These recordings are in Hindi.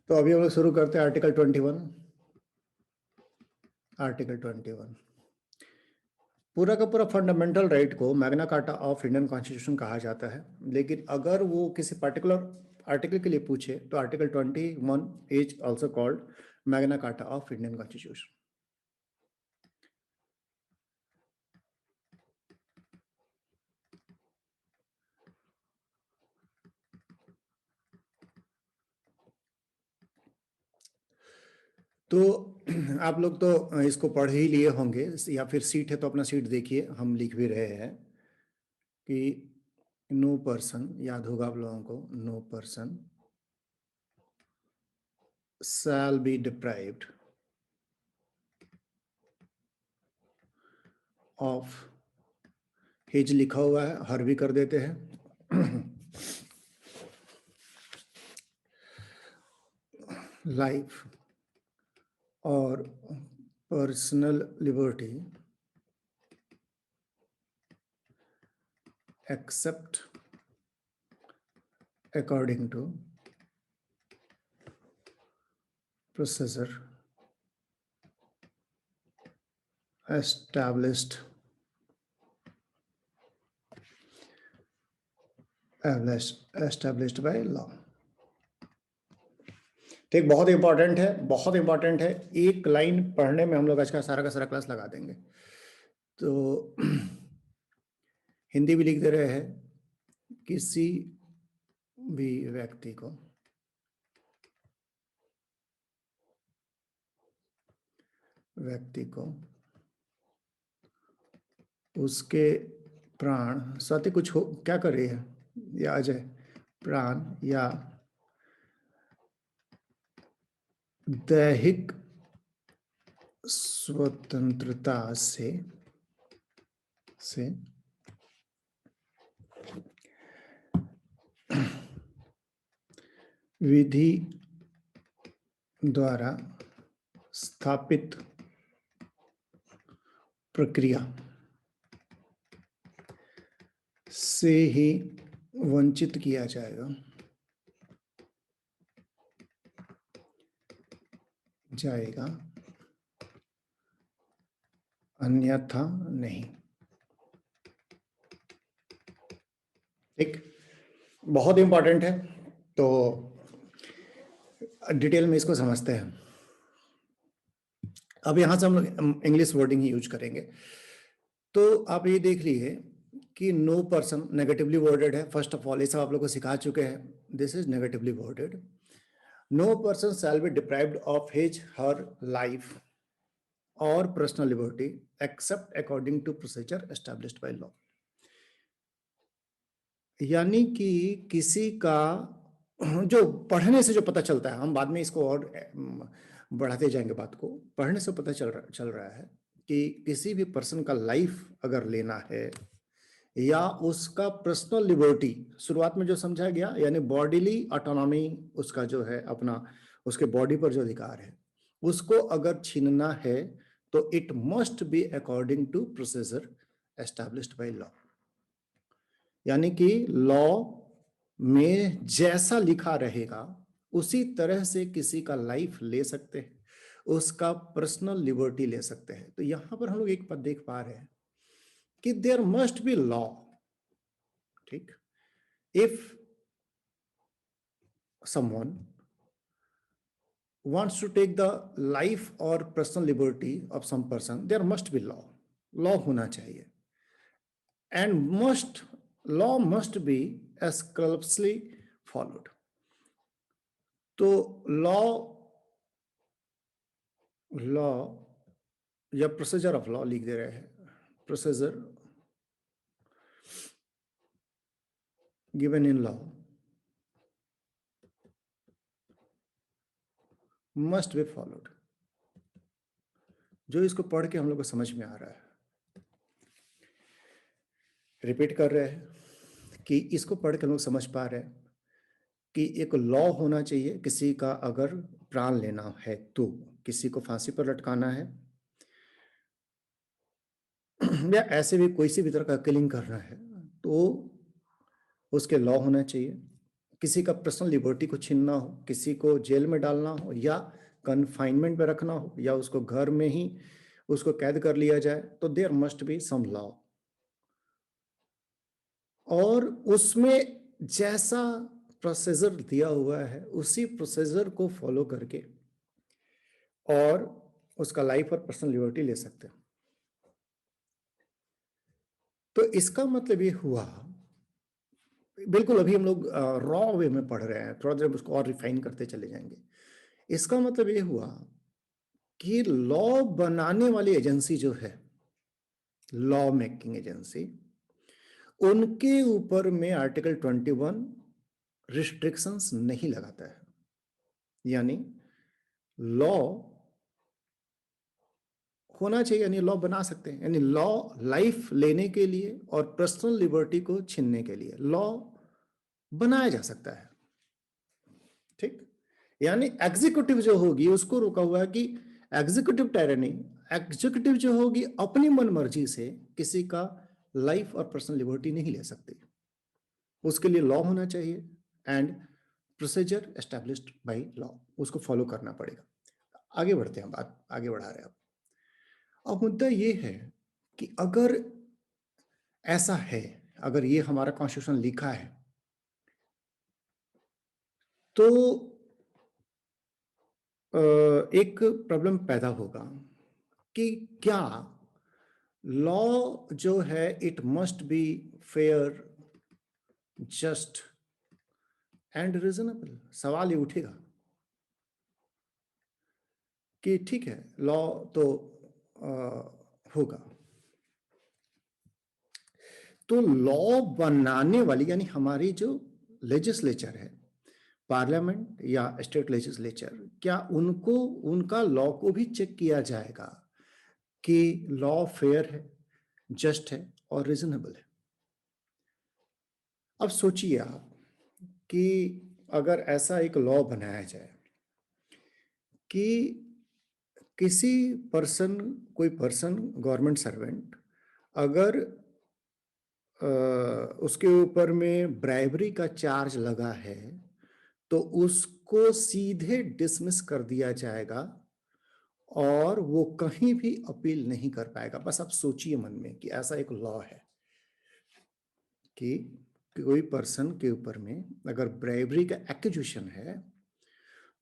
तो अभी हम लोग शुरू करते हैं आर्टिकल 21। आर्टिकल 21 पूरा का पूरा फंडामेंटल राइट को Magna carta of Indian constitution कहा जाता है, लेकिन अगर वो किसी पर्टिकुलर आर्टिकल के लिए पूछे तो article 21 is also called Magna carta of Indian constitution. तो आप लोग तो इसको पढ़ ही लिए होंगे, या फिर सीट है तो अपना सीट देखिए, हम लिख भी रहे हैं कि नो पर्सन, याद होगा आप लोगों को, no person shall be deprived of his, लिखा हुआ है, हर भी कर देते हैं, लाइफ और personal liberty except according to procedure established by law। तो एक बहुत इंपॉर्टेंट है, बहुत इंपॉर्टेंट है। एक लाइन पढ़ने में हम लोग आज का सारा क्लास लगा देंगे। तो हिंदी भी लिख दे रहे हैं, किसी भी व्यक्ति को उसके प्राण, साथी कुछ हो क्या कर रही है, या आ जाए, प्राण या दैहिक स्वतंत्रता से विधि द्वारा स्थापित प्रक्रिया से ही वंचित किया जाएगा, अन्यथा नहीं। ठीक, बहुत इंपॉर्टेंट है। तो डिटेल में इसको समझते हैं। अब यहां से हम लोग इंग्लिश वर्डिंग ही यूज करेंगे। तो आप ये देख लीजिए कि नो पर्सन नेगेटिवली वर्डेड है। फर्स्ट ऑफ ऑल ये सब आप लोग को सिखा चुके हैं, this is negatively worded. No person shall be deprived of his her life और personal liberty except according to procedure established by law. यानी कि किसी का, जो पढ़ने से जो पता चलता है, हम बाद में इसको और बढ़ाते जाएंगे बात को, पढ़ने से पता चल रहा है कि किसी भी पर्सन का लाइफ अगर लेना है या उसका पर्सनल लिबर्टी, शुरुआत में जो समझा गया, यानी बॉडीली ऑटोनॉमी, उसका जो है अपना, उसके बॉडी पर जो अधिकार है, उसको अगर छीनना है तो it must be according to procedure established by law. यानी कि लॉ में जैसा लिखा रहेगा उसी तरह से किसी का लाइफ ले सकते हैं, उसका पर्सनल लिबर्टी ले सकते हैं। तो यहां पर हम लोग एक पद देख पा रहे हैं कि देयर मस्ट बी लॉ। ठीक, if someone wants to take the life or personal liberty of some person, there must be law। Law होना चाहिए, and law must be scrupulously followed। तो लॉ या प्रोसीजर ऑफ लॉ लिख दे रहे हैं, procedure given in law must be followed. जो इसको पढ़ के हम लोग को समझ में आ रहा है, रिपीट कर रहे हैं कि इसको पढ़ के हम लोग समझ पा रहे हैं कि एक लॉ होना चाहिए। किसी का अगर प्राण लेना है, तो किसी को फांसी पर लटकाना है या ऐसे भी कोई सी भी तरह का किलिंग करना है, तो उसके लॉ होना चाहिए किसी का पर्सनल लिबर्टी को छीनना हो, किसी को जेल में डालना हो या कन्फाइनमेंट में रखना हो या उसको घर में ही उसको कैद कर लिया जाए, तो there must be some law. और उसमें जैसा प्रोसीजर दिया हुआ है उसी प्रोसीजर को फॉलो करके और उसका लाइफ और पर्सनल लिबर्टी ले सकते हैं। तो इसका मतलब ये हुआ, बिल्कुल अभी हम लोग रॉ वे में पढ़ रहे हैं, थोड़ा देर उसको और रिफाइन करते चले जाएंगे। इसका मतलब ये हुआ कि लॉ बनाने वाली एजेंसी जो है, लॉ मेकिंग एजेंसी, उनके ऊपर में आर्टिकल 21 रिस्ट्रिक्शंस नहीं लगाता है। यानी लॉ होना चाहिए, यानी लॉ बना सकते हैं, यानी लॉ लाइफ लेने के लिए और पर्सनल लिबर्टी को छीनने के लिए लॉ बनाया जा सकता है। ठीक, यानी एग्जीक्यूटिव जो होगी उसको रोका हुआ है कि एग्जीक्यूटिव टायरनी, एग्जीक्यूटिव जो होगी अपनी मन मर्जी से किसी का लाइफ और पर्सनल लिबर्टी नहीं ले सकती। उसके लिए लॉ होना चाहिए and procedure established by law, उसको फॉलो करना पड़ेगा। आगे बढ़ते हैं, बात आगे बढ़ा रहे हैं। अब मुद्दा ये है कि अगर ऐसा है, अगर ये हमारा कॉन्स्टिट्यूशन लिखा है, तो एक प्रॉब्लम पैदा होगा कि क्या लॉ जो है it must be fair, just and reasonable. सवाल ये उठेगा कि ठीक है, लॉ तो होगा, तो लॉ बनाने वाली यानी हमारी जो लेजिस्लेचर है, पार्लियामेंट या स्टेट लेजिस्लेचर, क्या उनको उनका लॉ को भी चेक किया जाएगा कि लॉ फेयर है, जस्ट है और रीजनेबल है? अब सोचिए आप कि अगर ऐसा एक लॉ बनाया जाए कि किसी पर्सन, कोई पर्सन गवर्नमेंट सर्वेंट, अगर उसके ऊपर में ब्राइबरी का चार्ज लगा है तो उसको सीधे डिसमिस कर दिया जाएगा और वो कहीं भी अपील नहीं कर पाएगा। बस आप सोचिए मन में कि ऐसा एक लॉ है कि कोई पर्सन के ऊपर में अगर ब्राइबरी का एक्यूजेशन है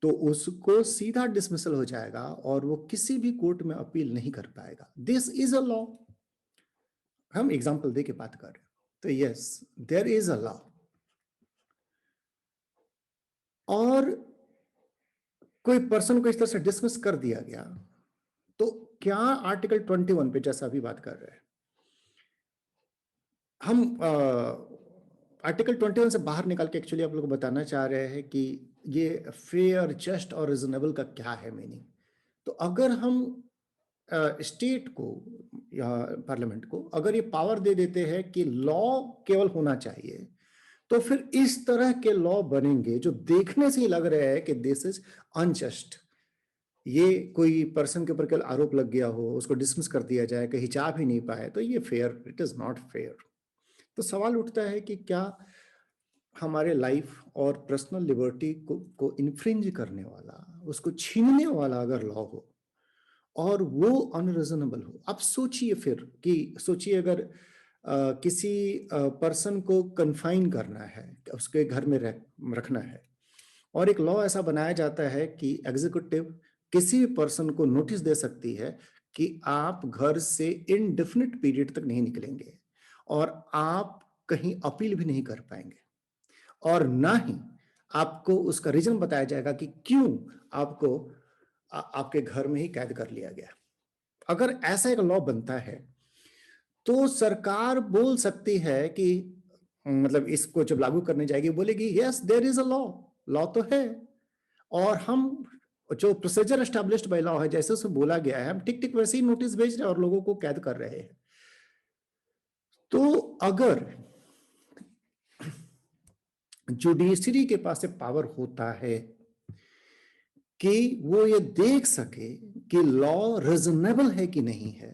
तो उसको सीधा डिसमिसल हो जाएगा और वो किसी भी कोर्ट में अपील नहीं कर पाएगा। This is a law. हम एग्जांपल दे के बात कर रहे हैं, तो yes, there is a law. और कोई पर्सन को इस तरह से डिसमिस कर दिया गया, तो क्या आर्टिकल 21 पे, जैसा अभी बात कर रहे हैं हम, आर्टिकल 21 से बाहर निकाल के एक्चुअली आप लोग को बताना चाह रहे हैं कि ये फेयर, जस्ट और रिजनेबल का क्या है मीनिंग। तो अगर हम स्टेट को या पार्लियामेंट को अगर ये पावर दे देते हैं कि लॉ केवल होना चाहिए, तो फिर इस तरह के लॉ बनेंगे जो देखने से ही लग रहे हैं कि दिस इज अनजस्ट। ये कोई पर्सन के ऊपर केवल आरोप लग गया हो, उसको डिसमिस कर दिया जाए, कहीं जा भी नहीं पाए, तो ये fair, it is not fair. तो सवाल उठता है कि क्या हमारे लाइफ और पर्सनल लिबर्टी को इन्फ्रिंज करने वाला, उसको छीनने वाला अगर लॉ हो और वो अनरीजनेबल हो। अब सोचिए फिर कि सोचिए अगर किसी पर्सन को कन्फाइन करना है, उसके घर में रखना है, और एक लॉ ऐसा बनाया जाता है कि एग्जीक्यूटिव किसी भी पर्सन को नोटिस दे सकती है कि आप घर से इनडेफिनिट पीरियड तक नहीं निकलेंगे और आप कहीं अपील भी नहीं कर पाएंगे, और ना ही आपको उसका रीजन बताया जाएगा कि क्यों आपको आपके घर में ही कैद कर लिया गया। अगर ऐसा एक लॉ बनता है तो सरकार बोल सकती है कि मतलब इसको जब लागू करने जाएगी बोलेगी yes there is a law, law तो है, और हम जो प्रोसीजर एस्टैब्लिश्ड बाय लॉ है, जैसे उसमें बोला गया है, हम टिक टिक वैसे ही नोटिस भेज रहे हैं और लोगों को कैद कर रहे हैं। तो अगर जुडिशरी के पास से पावर होता है कि वो ये देख सके कि लॉ रीजनेबल है कि नहीं है,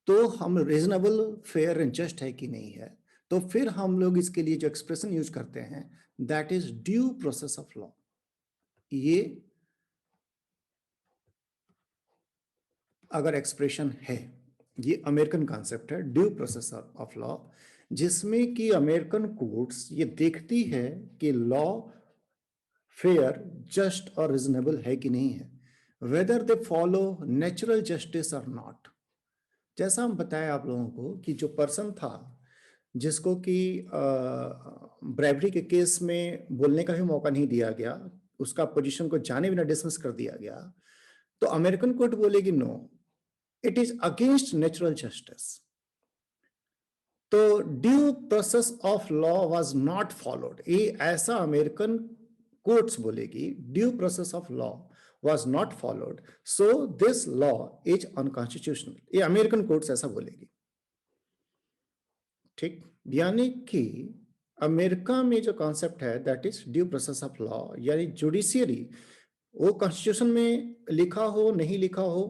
तो हम रीजनेबल, फेयर एंड जस्ट है कि नहीं है, तो फिर हम लोग इसके लिए जो एक्सप्रेशन यूज करते हैं that is due process of law. ये अगर एक्सप्रेशन है, ये अमेरिकन कॉन्सेप्ट है ड्यू प्रोसेस ऑफ लॉ, जिसमें कि अमेरिकन कोर्ट्स ये देखती है कि लॉ फेयर, जस्ट और रिजनेबल है कि नहीं है, whether they follow natural justice और नॉट। जैसा हम बताया आप लोगों को कि जो पर्सन था जिसको कि ब्रेवरी के केस में बोलने का भी मौका नहीं दिया गया, उसका पोजीशन को जाने बिना डिसमिस कर दिया गया, तो अमेरिकन कोर्ट बोलेगी no, it is against natural justice. तो due process of law was not followed, ये ऐसा अमेरिकन कोर्ट्स बोलेगी due process of law was not followed, so this law is unconstitutional, ये अमेरिकन कोर्ट्स ऐसा बोलेगी। ठीक, यानी कि अमेरिका में जो कॉन्सेप्ट है that is due process of law, यानी जुडिशियरी, वो कॉन्स्टिट्यूशन में लिखा हो नहीं लिखा हो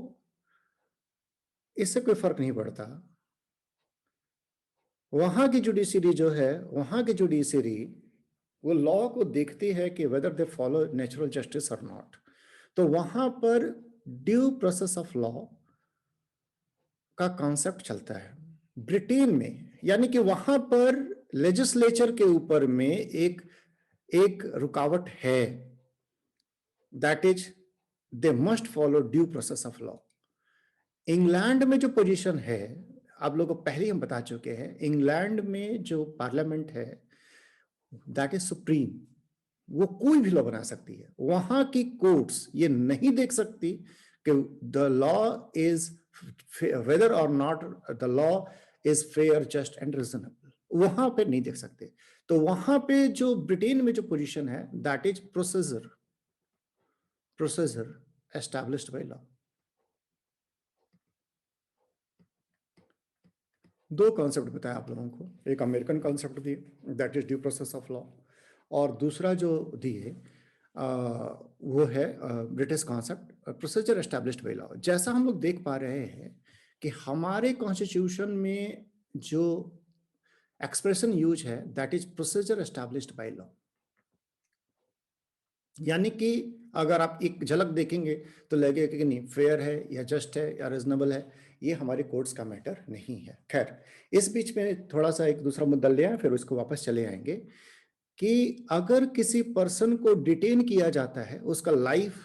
इससे कोई फर्क नहीं पड़ता। वहां की जुडिशियरी जो है, वहां की जुडिशियरी वो लॉ को देखती है कि whether they follow natural justice और नॉट। तो वहां पर ड्यू प्रोसेस ऑफ लॉ का कॉन्सेप्ट चलता है ब्रिटेन में, यानी कि वहां पर लेजिस्लेचर के ऊपर में एक रुकावट है, that is they must follow due process of law. England में जो पोजीशन है, आप लोगों को पहले ही हम बता चुके हैं, इंग्लैंड में जो पार्लियामेंट है दैट इज सुप्रीम, वो कोई भी लॉ बना सकती है। वहां की कोर्ट्स ये नहीं देख सकती कि the law is whether or not the law is fair, just and reasonable, वहां पे नहीं देख सकते। तो वहां पे जो ब्रिटेन में जो पोजीशन है that is procedure, procedure established by law. दो कॉन्सेप्ट बताया आप लोगों को, एक अमेरिकन कॉन्सेप्ट दिए that is due process of law, और दूसरा जो दिए वो है British concept procedure established by law. जैसा हम लोग देख पा रहे हैं कि हमारे कॉन्स्टिट्यूशन में जो एक्सप्रेशन यूज है that is procedure established by law, यानी कि अगर आप एक झलक देखेंगे तो लगेगा कि नहीं फेयर है या जस्ट है या रिजनेबल है, ये हमारे कोर्ट्स का मैटर नहीं है। खैर, इस बीच में थोड़ा सा एक दूसरा मुद्दा ले आए, फिर उसको वापस चले आएंगे कि अगर किसी पर्सन को डिटेन किया जाता है, उसका लाइफ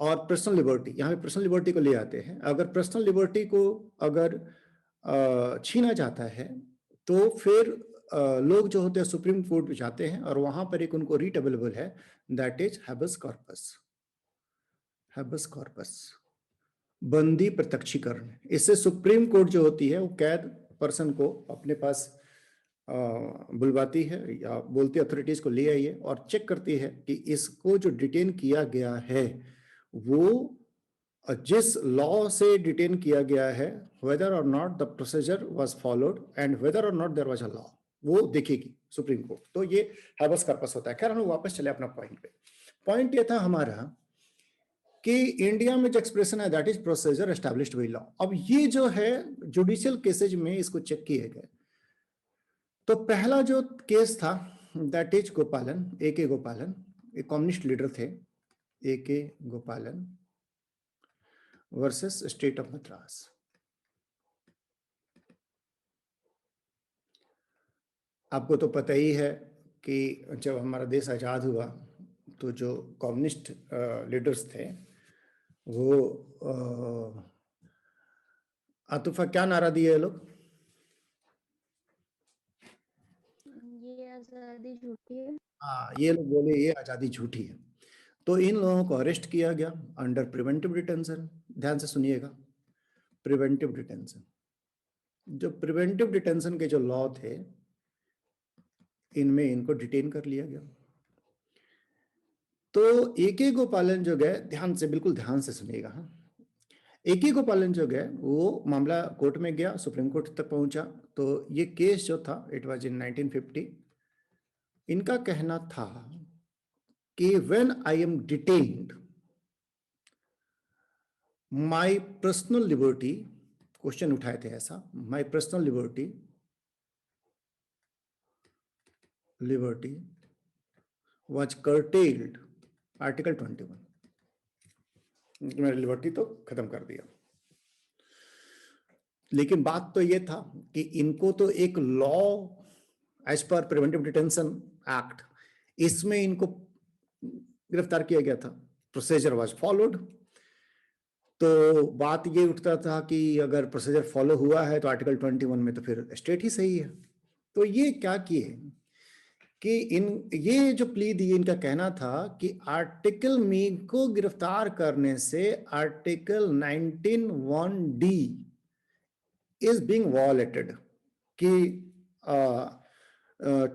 और पर्सनल लिबर्टी, यहाँ पे पर्सनल लिबर्टी को ले आते हैं, अगर पर्सनल लिबर्टी को अगर छीना जाता है तो फिर लोग जो होते हैं सुप्रीम कोर्ट में जाते हैं और वहां पर एक उनको रीट अवेलेबल है that is habeas corpus. Habeas corpus बंदी प्रत्यक्षीकरण, इससे सुप्रीम कोर्ट जो होती है वो कैद पर्सन को अपने पास बुलवाती है या बोलती अथॉरिटीज को ले आइए और चेक करती है कि इसको जो डिटेन किया गया है वो जिस लॉ से डिटेन किया गया है, whether or not the procedure was followed and whether or not there was a law, वो देखेगी सुप्रीम कोर्ट। तो ये हैबस कॉर्पस होता है। खैर, हम वापस चले अपना पॉइंट पे। पॉइंट ये था हमारा कि इंडिया में जो एक्सप्रेशन है that is procedure established by law. अब ये जो है जुडिशियल केसेज में इसको चेक किए गए, तो पहला जो केस था दैट इज गोपालन, ए के गोपालन, एक कम्युनिस्ट लीडर थे, ए के गोपालन वर्सेस स्टेट ऑफ मद्रास। आपको तो पता ही है कि जब हमारा देश आज़ाद हुआ तो जो कम्युनिस्ट लीडर्स थे वो आतुफा क्या नारा दिए लोग? ये आजादी झूठी है। हाँ, ये लोग बोले ये आज़ादी झूठी है। तो इन लोगों को अरेस्ट किया गया अंडर प्रिवेंटिव डिटेंशन। ध्यान से सुनिएगा, प्रिवेंटिव डिटेंशन। जो प्रिवेंटिव डिटेंशन के जो लॉ थे इनमें इनको डिटेन कर लिया गया। तो ए गोपालन जो गए, ध्यान से, बिल्कुल ध्यान से सुनिएगा, हाँ, ए गोपालन जो गए वो मामला कोर्ट में गया, सुप्रीम कोर्ट तक पहुंचा। तो ये केस जो था इट वाज इन 1950। इनका कहना था कि when I am detained my personal liberty, question उठाए थे ऐसा, my personal liberty liberty was curtailed, article 21। मैंने लिबर्टी तो खत्म कर दिया, लेकिन बात तो ये था कि इनको तो एक law as per preventive detention act, इसमें इनको गिरफ्तार किया गया था, प्रोसीजर वाज फॉलोड। तो बात ये उठता था कि अगर प्रोसीजर फॉलो हुआ है तो आर्टिकल 21 में तो फिर स्टेट ही सही है। तो ये क्या किए कि ये जो प्ली दी, इनका कहना था कि आर्टिकल मी को गिरफ्तार करने से article 19(1)D is being violated, कि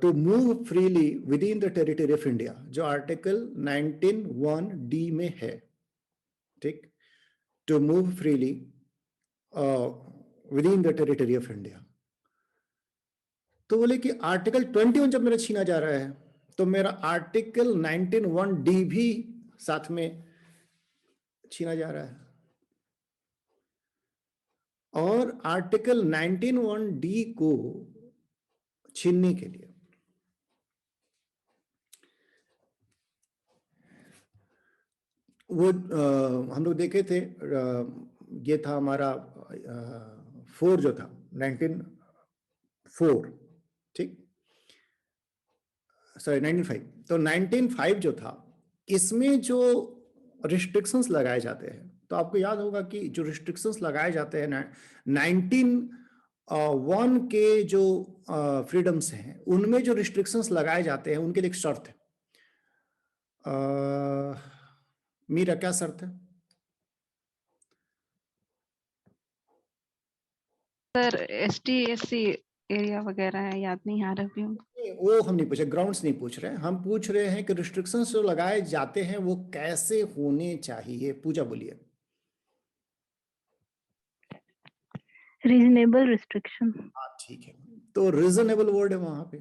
to move freely within the territory of India, जो आर्टिकल 19(1)D में है, ठीक, to move freely within the territory of India। तो बोले कि आर्टिकल 21 जब मेरा छीना जा रहा है तो मेरा आर्टिकल 19(1)D भी साथ में छीना जा रहा है, और आर्टिकल 19(1)D को छीनने के लिए वो हम लोग देखे थे, ये था हमारा 4 जो था 19(4), ठीक, सॉरी 19(5), तो 19(5) जो था, इसमें जो रिस्ट्रिक्शंस लगाए जाते हैं, तो आपको याद होगा कि जो रिस्ट्रिक्शंस लगाए जाते हैं 19(1) के जो फ्रीडम्स हैं, उनमें जो रिस्ट्रिक्शंस लगाए जाते हैं उनके लिए एक शर्त है। मीरा, क्या शर्त है? सर ST SC एरिया वगैरह है, याद नहीं आ रहा अभी। वो हम नहीं पूछे, ग्राउंड्स नहीं पूछ रहे हैं, हम पूछ रहे हैं कि रिस्ट्रिक्शंस जो लगाए जाते हैं वो कैसे होने चाहिए। पूजा बोलिए। Reasonable restriction. हाँ ठीक है, तो रीजनेबल वर्ड है वहां पे,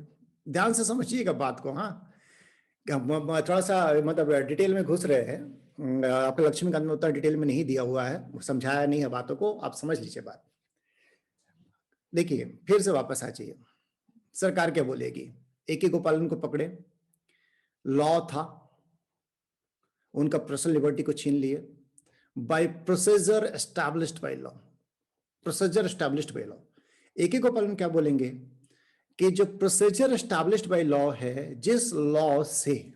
ध्यान से समझिएगा बात को। हाँ, थोड़ा सा मतलब डिटेल में घुस रहे हैं, आपके लक्ष्मीकांत में उतना डिटेल में नहीं दिया हुआ है, समझाया नहीं है बातों को, आप समझ लीजिए बात। देखिए फिर से वापस आ जाइए, सरकार क्या बोलेगी? AK गोपालन को पकड़े, लॉ था, उनका पर्सनल लिबर्टी को छीन लिए by procedure established by law, procedure established by law. AK Gopalan क्या बोलेंगे कि जो प्रोसीजर एस्टैब्लिश्ड बाय लॉ है, जिस लॉ से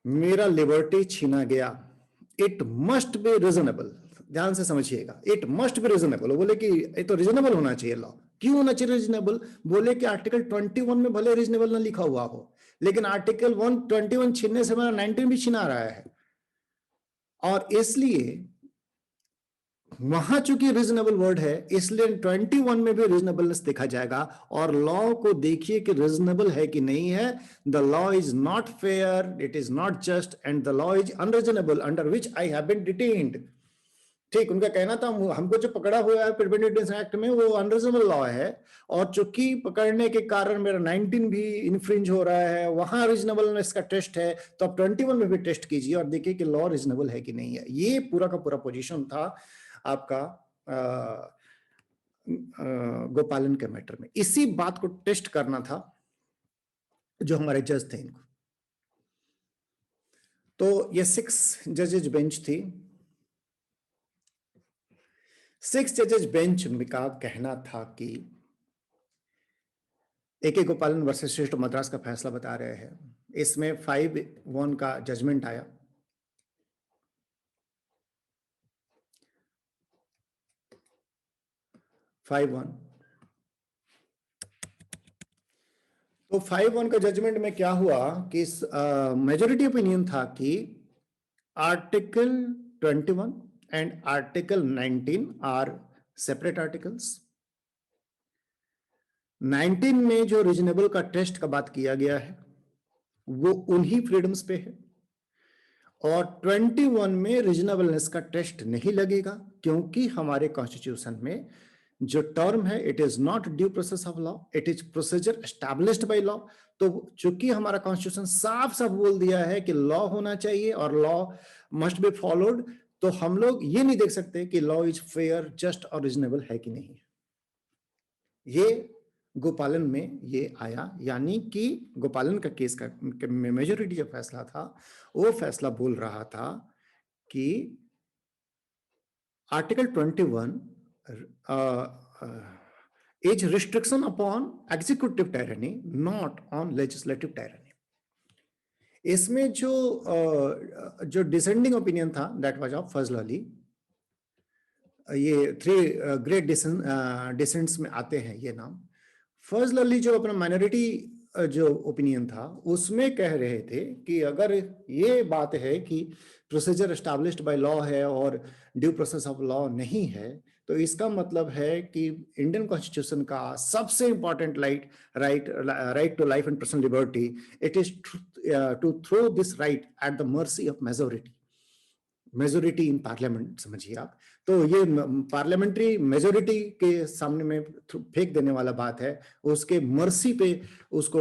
मेरा लिबर्टी छीना गया, इट मस्ट बी रीजनेबल। ध्यान से समझिएगा, इट मस्ट बी रीजनेबल। बोले कि ये तो रीजनेबल होना चाहिए लॉ। क्यों होना चाहिए रीजनेबल? बोले कि आर्टिकल 21 में भले रीजनेबल ना लिखा हुआ हो, लेकिन आर्टिकल 121 छीनने से मेरा 19 भी छीना रहा है, और इसलिए वहां चूंकि रीजनेबल वर्ड है, इसलिए 21 में भी रीजनेबलनेस देखा जाएगा। और लॉ को देखिए कि रीजनेबल है कि नहीं है। The law is not fair, it is not just, and the law is unreasonable under which I have been detained. ठीक, उनका कहना था हमको जो पकड़ा हुआ है प्रिवेंटिव डिटेंशन एक्ट में वो अनरीजनेबल लॉ है, और चूंकि पकड़ने के कारण मेरा 19 भी इन्फ्रिंज हो रहा है, वहां रीजनेबलनेस का टेस्ट है, तो आप 21 में भी टेस्ट कीजिए और देखिए कि लॉ रीजनेबल है कि नहीं है। ये पूरा का पूरा पोजीशन था आपका गोपालन के मैटर में। इसी बात को टेस्ट करना था जो हमारे जज थे इनको। तो ये 6 जजेज बेंच थी। 6 जजेज बेंच का कहना था कि AK गोपालन वर्सेस स्टेट ऑफ मद्रास का फैसला बता रहे हैं। इसमें 5-1 का जजमेंट आया। तो 5-1 का जजमेंट में क्या हुआ कि मेजॉरिटी ओपिनियन था कि article 21 and article 19 are separate articles. 19 में जो रीजनेबल का टेस्ट का बात किया गया है वो उन्हीं फ्रीडम्स पे है, और 21 में रीजनेबलनेस का टेस्ट नहीं लगेगा, क्योंकि हमारे कॉन्स्टिट्यूशन में जो टर्म है, it is not due process of law, it is procedure established by law. तो चूंकि हमारा कॉन्स्टिट्यूशन साफ साफ बोल दिया है कि लॉ होना चाहिए और लॉ मस्ट बी फॉलोड, तो हम लोग ये नहीं देख सकते कि लॉ इज फेयर, जस्ट और रीजनेबल है कि नहीं। ये गोपालन में ये आया, यानी कि गोपालन का केस का मेजोरिटी जो फैसला था वो फैसला बोल रहा था कि article 21 is restriction upon executive tyranny, not on legislative tyranny. इसमें जो डिसेंडिंग ओपिनियन था दैट वाज ऑफ फजल अली, ये 3 ग्रेट डिसेंट्स में आते हैं ये नाम। फजल अली जो अपना माइनॉरिटी जो ओपिनियन था उसमें कह रहे थे कि अगर ये बात है कि प्रोसीजर एस्टैब्लिश्ड बाय लॉ है और ड्यू प्रोसेस ऑफ लॉ नहीं है, तो इसका मतलब है कि इंडियन कॉन्स्टिट्यूशन का सबसे important right to life and personal liberty, it is to throw this right at the mercy of majority in parliament, समझिए आप। तो ये पार्लियामेंट्री मेजोरिटी के सामने में फेंक देने वाला बात है, उसके मर्सी पे उसको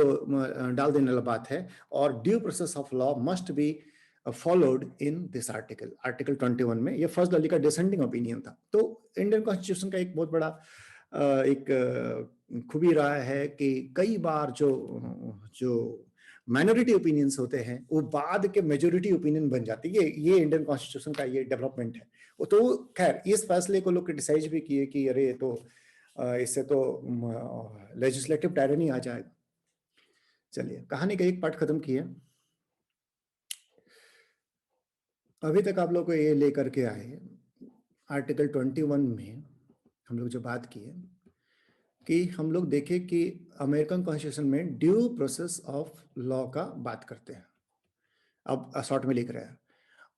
डाल देने वाला बात है, और due process of law must be followed in this article 21 में। ये फजल अली का डिसेंडिंग ओपिनियन था। तो इंडियन कॉन्स्टिट्यूशन का एक बहुत बड़ा एक खूबी रहा है कि कई बार जो माइनॉरिटी ओपिनियंस होते हैं वो बाद के मेजोरिटी ओपिनियन बन जाती है। ये इंडियन कॉन्स्टिट्यूशन का ये डेवलपमेंट है। तो खैर इस फैसले को लोग क्रिटिसाइज भी किए कि अरे तो इससे तो लेजिस्लेटिव टायरनी आ जाएगा। चलिए कहानी का एक पार्ट खत्म किए। अभी तक आप लोग को ये लेकर के आए आर्टिकल 21 में हम लोग जो बात किए कि हम लोग देखें कि अमेरिकन कॉन्स्टिट्यूशन में ड्यू प्रोसेस ऑफ लॉ का बात करते हैं, अब शॉर्ट में लिख रहे हैं।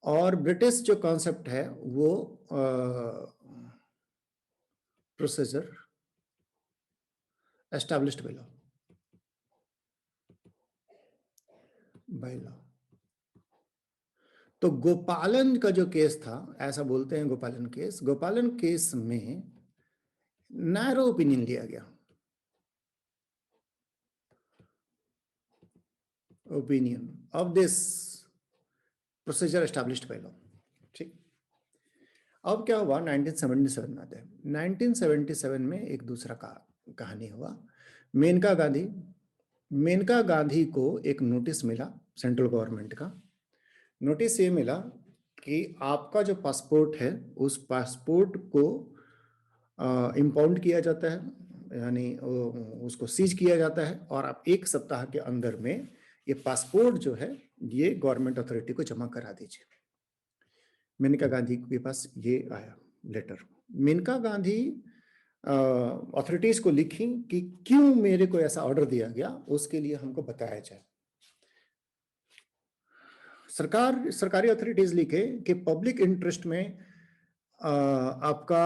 और ब्रिटिश जो कॉन्सेप्ट है वो प्रोसीजर एस्टैब्लिश्ड बाय लॉ। तो गोपालन का जो केस था, ऐसा बोलते हैं गोपालन केस में नैरो ओपिनियन लिया गया, opinion of this procedure established by law. ठीक, अब क्या हुआ 1977 में आते हैं। 1977 में एक दूसरा कहानी हुआ। मेनका गांधी को एक नोटिस मिला सेंट्रल गवर्नमेंट का। नोटिस ये मिला कि आपका जो पासपोर्ट है उस पासपोर्ट को इम्पाउंड किया जाता है, यानी उसको सीज किया जाता है, और आप 1 सप्ताह के अंदर में ये पासपोर्ट जो है ये गवर्नमेंट अथॉरिटी को जमा करा दीजिए। मेनका गांधी के पास ये आया लेटर। मेनका गांधी अथॉरिटीज को लिखी कि क्यों मेरे को ऐसा ऑर्डर दिया गया, उसके लिए हमको बताया जाए। सरकारी अथॉरिटीज लिखे कि पब्लिक इंटरेस्ट में आपका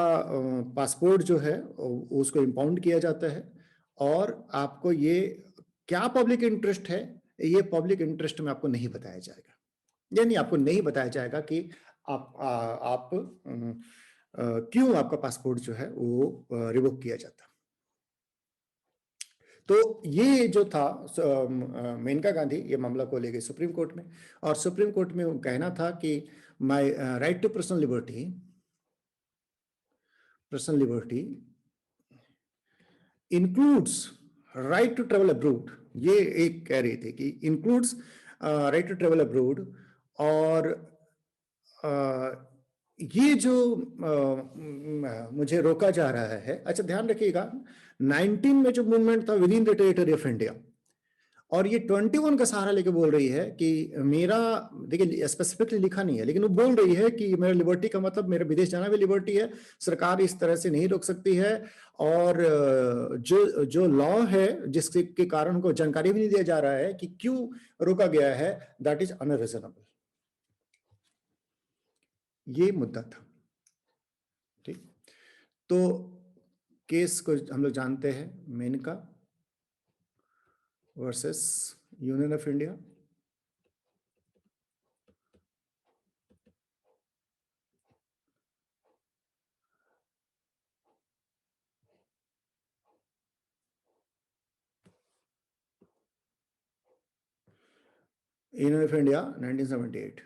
पासपोर्ट जो है उसको इम्पाउंड किया जाता है, और आपको ये क्या पब्लिक इंटरेस्ट है, ये पब्लिक इंटरेस्ट में आपको नहीं बताया जाएगा। यानी आपको नहीं बताया जाएगा कि आप क्यों आपका पासपोर्ट जो है वो रिवोक किया जाता। तो ये जो था मेनका गांधी ये मामला को ले गए सुप्रीम कोर्ट में, और सुप्रीम कोर्ट में वो कहना था कि my right to personal liberty includes right to travel abroad. ये एक कह रही थी कि includes right to travel abroad. और ये जो मुझे रोका जा रहा है, अच्छा ध्यान रखिएगा 19 में जो मूवमेंट था with in the territory of India, और ये 21 का सहारा लेके बोल रही है कि मेरा, देखिए स्पेसिफिकली लिखा नहीं है लेकिन वो बोल रही है कि मेरा लिबर्टी का मतलब मेरा विदेश जाना भी लिबर्टी है, सरकार इस तरह से नहीं रोक सकती है। और जो लॉ है जिसके के कारण उनको जानकारी भी नहीं दिया जा रहा है कि क्यों रोका गया है, दैट इज अनरीजनेबल। ये मुद्दा था। ठीक, तो केस को हम लोग जानते हैं, Maneka versus union of India. Union of India 1978।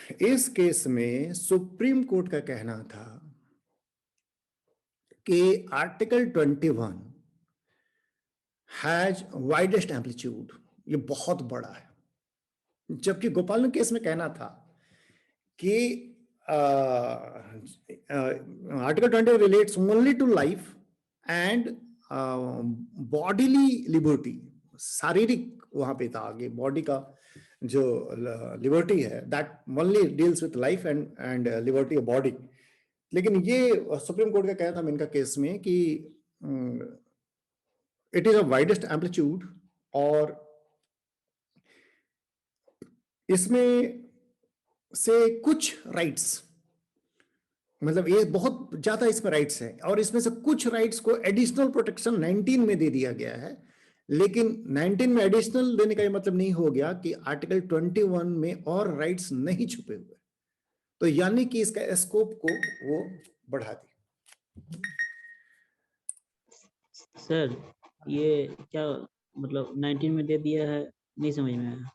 इस केस में सुप्रीम कोर्ट का कहना था कि आर्टिकल 21 हैज वाइडेस्ट एम्पलीट्यूड, ये बहुत बड़ा है, जबकि गोपालन केस में कहना था कि article 20 relates only to life and bodily liberty, शारीरिक वहां पे था आगे, बॉडी का जो लिबर्टी है that only deals with life and liberty of body. लेकिन ये सुप्रीम कोर्ट का कहना था इनका केस में कि it is a widest amplitude, और इसमें से कुछ राइट्स, मतलब ये बहुत ज्यादा इसमें राइट्स है, और इसमें से कुछ राइट्स को एडिशनल प्रोटेक्शन 19 में दे दिया गया है। लेकिन 19 में एडिशनल देने का ये मतलब नहीं हो गया कि आर्टिकल 21 में और राइट्स नहीं छुपे हुए, तो यानी कि इसका स्कोप को वो बढ़ा दी। सर ये क्या मतलब 19 में दे दिया है, नहीं समझ में आया।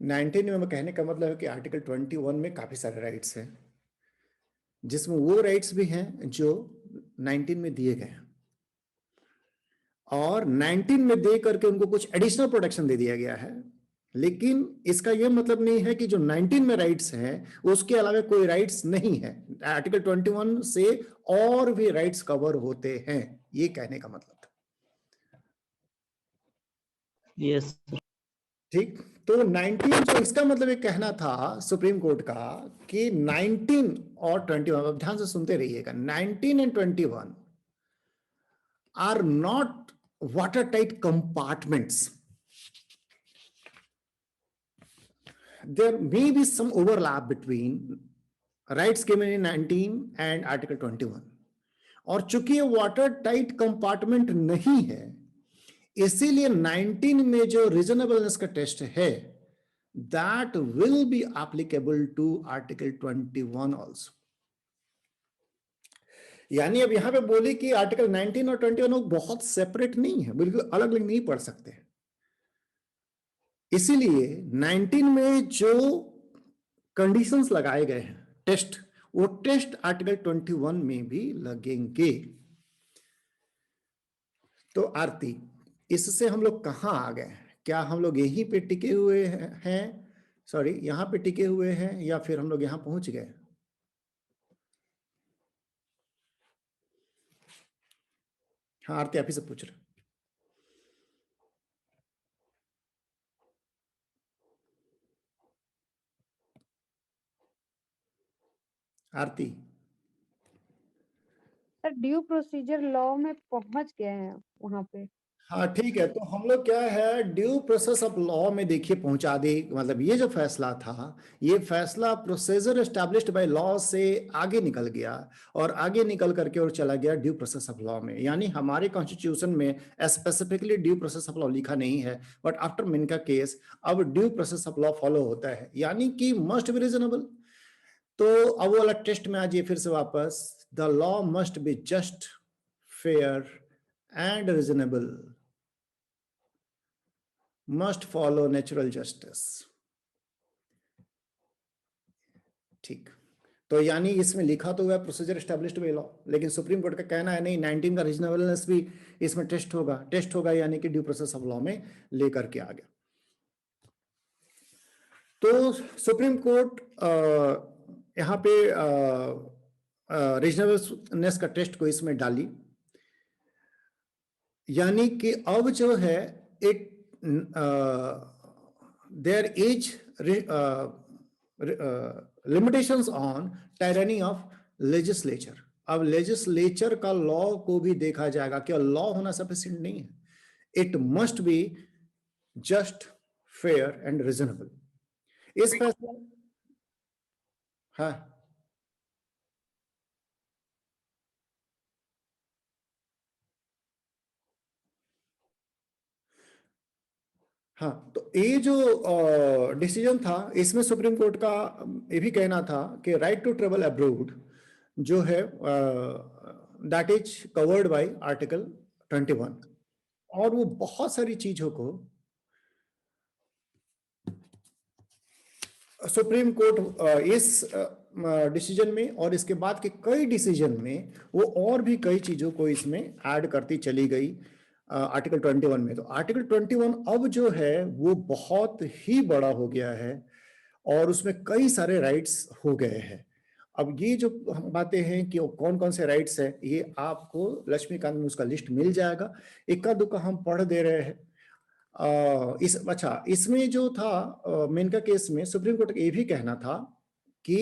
19 में कहने का मतलब है कि आर्टिकल 21 में काफी सारे राइट्स हैं, जिसमें वो राइट्स भी हैं जो 19 में दिए गए हैं, और 19 में दे करके उनको कुछ एडिशनल प्रोटेक्शन दे दिया गया है। लेकिन इसका यह मतलब नहीं है कि जो 19 में राइट्स हैं उसके अलावा कोई राइट्स नहीं है, आर्टिकल 21 से और भी राइट्स कवर होते हैं, ये कहने का मतलब था। यस ठीक, तो 19 जो इसका मतलब ये कहना था सुप्रीम कोर्ट का कि 19 और 21, अब ध्यान से सुनते रहिएगा, 19 and 21 are not water tight compartments. There may be some overlap between rights given in 19 and Article 21, और चूंकि ये वाटर टाइट कंपार्टमेंट नहीं है, इसीलिए 19 में जो रीजनेबलनेस का टेस्ट है that will be applicable to Article 21 also. यानी अब यहां पे बोले कि आर्टिकल 19 और 21 बहुत सेपरेट नहीं है, बिल्कुल अलग अलग नहीं पढ़ सकते। इसीलिए 19 में जो कंडीशंस लगाए गए हैं टेस्ट, वो टेस्ट आर्टिकल 21 में भी लगेंगे। तो आरती, इससे हम लोग कहां आ गए? क्या हम लोग यहीं पे टिके हुए हैं, सॉरी यहां पे टिके हुए हैं, या फिर हम लोग यहां पहुंच गए? हाँ आरती, आप ही से पूछ रहे। आरती, सर ड्यू प्रोसीजर लॉ में पहुंच गए हैं वहां पे। हाँ ठीक है, तो हम लोग क्या है ड्यू प्रोसेस ऑफ लॉ में देखिए पहुंचा दे, मतलब ये जो फैसला था, ये फैसला प्रोसीजर एस्टैब्लिश्ड बाय लॉ से आगे निकल गया, और आगे निकल करके और चला गया ड्यू प्रोसेस ऑफ लॉ में। यानी हमारे कॉन्स्टिट्यूशन में specifically due process of law लिखा नहीं है, बट आफ्टर मिनका केस अब due process of law follow होता है, यानी कि मस्ट बी रीजनेबल। तो अब वो वाला टेस्ट में आ जाइए फिर से वापस, the law must be just, fair and reasonable, must follow natural justice। ठीक, तो यानी इसमें लिखा तो हुआ प्रोसीजर एस्टैब्लिश्ड बाय लॉ, लेकिन सुप्रीम कोर्ट का कहना है नहीं, 19 का रीजनेबलनेस भी इसमें टेस्ट होगा, यानी कि ड्यू प्रोसेस ऑफ लॉ में लेकर के आ गया। तो सुप्रीम कोर्ट यहाँ पे रीजनेबलनेस का टेस्ट को इसमें डाली, यानी कि अब जो है it there is limitations on tyranny of legislature। अब लेजिस्लेचर का लॉ को भी देखा जाएगा कि लॉ होना सफिशिएंट नहीं है, it must be just, fair and reasonable. इस फैसला, हाँ हाँ, तो ये जो डिसीजन था इसमें सुप्रीम कोर्ट का ये भी कहना था कि राइट टू ट्रेवल अब्रोड जो है that is covered by article 21, और वो बहुत सारी चीजों को सुप्रीम कोर्ट इस डिसीजन में और इसके बाद के कई डिसीजन में वो और भी कई चीजों को इसमें ऐड करती चली गई आर्टिकल 21 में। तो आर्टिकल 21 अब जो है वो बहुत ही बड़ा हो गया है और उसमें कई सारे राइट्स हो गए हैं। अब ये जो हम बातें हैं कि कौन कौन से राइट्स हैं, ये आपको लक्ष्मीकांत में उसका लिस्ट मिल जाएगा, इक्का दुक्का हम पढ़ दे रहे हैं। इसमें जो था मेनका केस में सुप्रीम कोर्ट ये भी कहना था कि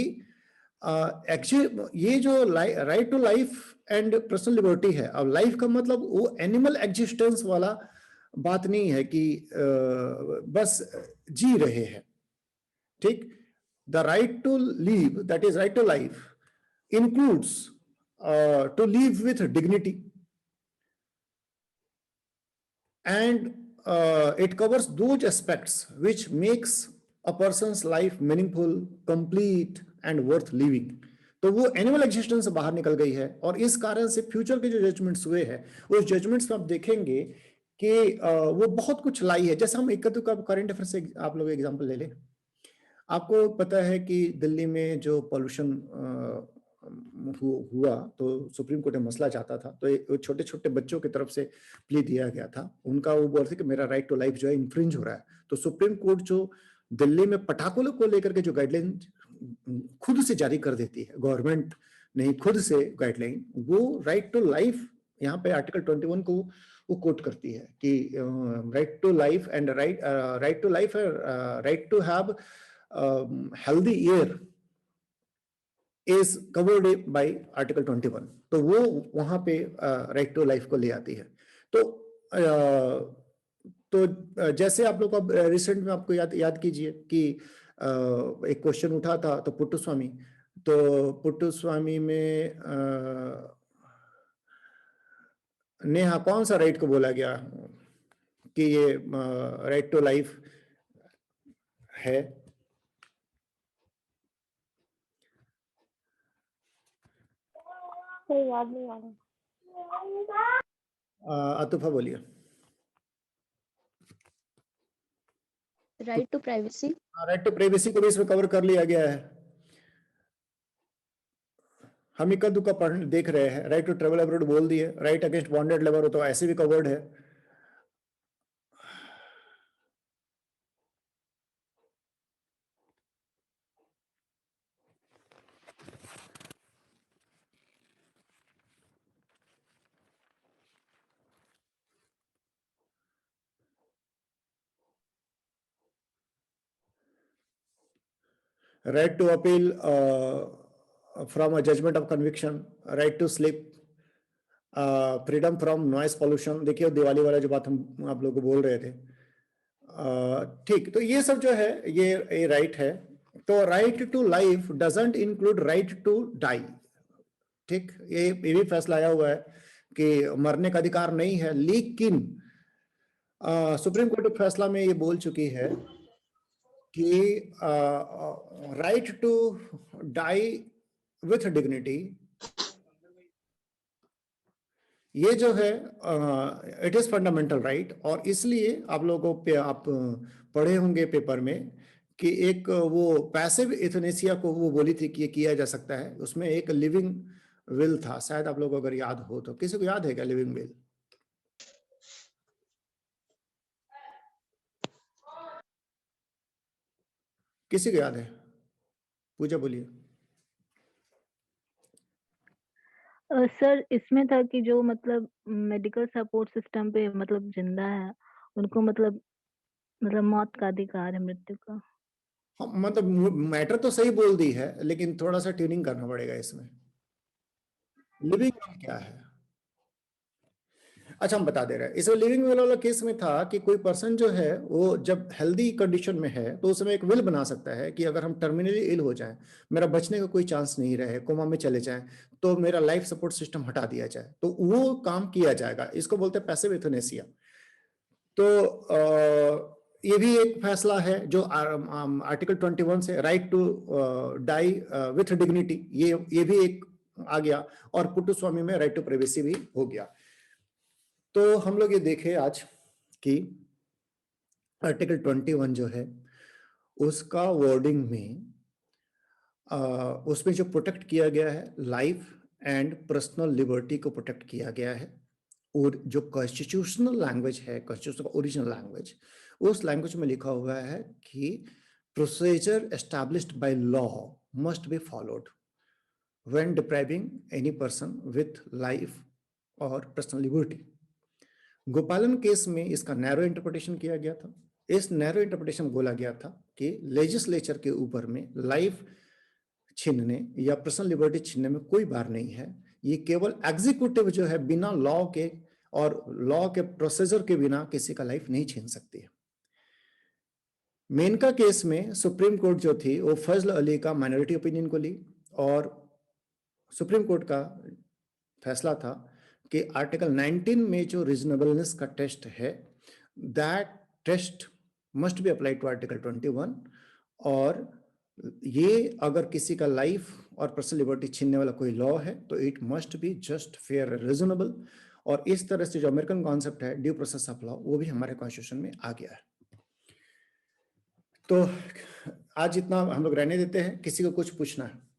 एक्चुअली ये जो right to life and personal liberty है, अब लाइफ का मतलब वो एनिमल एग्जिस्टेंस वाला बात नहीं है कि बस जी रहे हैं, ठीक। The right to live, that is right to life, includes to live with dignity, and it covers those aspects which makes a person's life meaningful, complete and worth living. तो वो एनिमल एग्जिस्टेंस से बाहर निकल गई है और इस कारण से फ्यूचर के जो जजमेंट्स हुए हैं उस जजमेंट्स में आप देखेंगे कि वो बहुत कुछ लाई है। जैसे हम एक करंट अफेयर से आप लोग एग्जांपल ले लें। आपको पता है कि दिल्ली में जो पॉल्यूशन हुआ तो सुप्रीम कोर्ट में मसला चाहता था, तो छोटे छोटे बच्चों की तरफ से प्ली दिया गया था। उनका वो बोल रहे थे कि मेरा राइट टू लाइफ जो है इन्फ्रिंज हो रहा है। तो सुप्रीम कोर्ट जो दिल्ली में पटाखों को लेकर के जो गाइडलाइन खुद से जारी कर देती है, गवर्नमेंट नहीं खुद से गाइडलाइन, वो राइट टू लाइफ यहाँ पे आर्टिकल 21 को वो कोट करती है कि right to life and right to life, right to have healthy air is covered by article 21। तो वो वहां पे राइट टू लाइफ को ले आती है। तो जैसे आप लोग को रिसेंट में आपको याद कीजिए कि एक क्वेश्चन उठा था तो पुट्टुस्वामी में नेहा कौन सा राइट को बोला गया कि ये राइट टू लाइफ है? याद नहीं आ रहा। अतुफा बोलिए। Right to privacy. Right to privacy को भी इसमें कवर कर लिया गया है। हम इक्का दुक्का पढ़ देख रहे हैं। राइट टू ट्रेवल अब्रॉड बोल दिए, राइट अगेंस्ट बॉन्डेड लेबर हो तो ऐसे भी कवर्ड है। right to appeal from a judgment of conviction, right to sleep, freedom from noise pollution. देखिए दिवाली वाला जो बात हम आप लोगों को बोल रहे थे, ठीक। तो ये सब जो है ये राइट है। तो right to life doesn't include right to die, ठीक। ये भी फैसला आया हुआ है कि मरने का अधिकार नहीं है, लेकिन सुप्रीम कोर्ट फैसला में ये बोल चुकी है कि right to die with dignity, ये जो है इट इज फंडामेंटल राइट। और इसलिए आप लोगों पे आप पढ़े होंगे पेपर में कि एक वो पैसिव एथनेसिया को वो बोली थी कि ये किया जा सकता है, उसमें एक लिविंग विल था। शायद आप लोगों को अगर याद हो तो, किसी को याद है क्या लिविंग विल? किसी को याद है? पूजा बोलिए। सर इसमें था कि जो मतलब मेडिकल सपोर्ट सिस्टम पे मतलब जिंदा है उनको मतलब मौत का अधिकार है, मृत्यु का। हाँ, मतलब मैटर तो सही बोल दी है, लेकिन थोड़ा सा ट्यूनिंग करना पड़ेगा इसमें। लिविंग विल क्या है? अच्छा हम बता दे रहे हैं। इसमें लिविंग विल वाला केस में था कि कोई पर्सन जो है वो जब हेल्दी कंडीशन में है तो उसमें एक विल बना सकता है कि अगर हम टर्मिनली इल हो जाएं, मेरा बचने का कोई चांस नहीं रहे, कोमा में चले जाएं, तो मेरा लाइफ सपोर्ट सिस्टम हटा दिया जाए, तो वो काम किया जाएगा। इसको बोलते हैं पैसिव एथनेसिया। तो ये भी एक फैसला है जो आर्टिकल 21 से right to die with dignity, ये भी एक आ गया। और पुट्टुस्वामी में राइट टू प्राइवेसी भी हो गया। तो हम लोग ये देखे आज कि आर्टिकल 21 जो है उसका वर्डिंग में उसमें जो प्रोटेक्ट किया गया है लाइफ एंड पर्सनल लिबर्टी को प्रोटेक्ट किया गया है, और जो कॉन्स्टिट्यूशनल लैंग्वेज है, कॉन्स्टिट्यूशन का ओरिजिनल लैंग्वेज, उस लैंग्वेज में लिखा हुआ है कि procedure established by law must be followed when depriving any person with life और पर्सनल लिबर्टी। गोपालन केस में इसका नैरो इंटरप्रिटेशन किया गया था। इस नैरो इंटरप्रिटेशन बोला गया था कि लेजिस्लेचर के ऊपर में लाइफ छीनने या पर्सनल लिबर्टी छीनने में कोई बार नहीं है, ये केवल एग्जीक्यूटिव जो है बिना लॉ के और लॉ के प्रोसीजर के बिना किसी का लाइफ नहीं छीन सकती है। मेनका केस में सुप्रीम कोर्ट जो थी वो फजल अली का माइनॉरिटी ओपिनियन को ली, और सुप्रीम कोर्ट का फैसला था कि आर्टिकल 19 में जो रीजनेबलनेस का टेस्ट है, that test must be applied to article 21, और ये अगर किसी का लाइफ और पर्सनल लिबर्टी छीनने वाला कोई लॉ है तो it must be just, fair, reasonable. और इस तरह से जो अमेरिकन कॉन्सेप्ट है ड्यू प्रोसेस ऑफ लॉ, वो भी हमारे कॉन्स्टिट्यूशन में आ गया है। तो आज इतना हम लोग रहने देते हैं, किसी को कुछ पूछना है?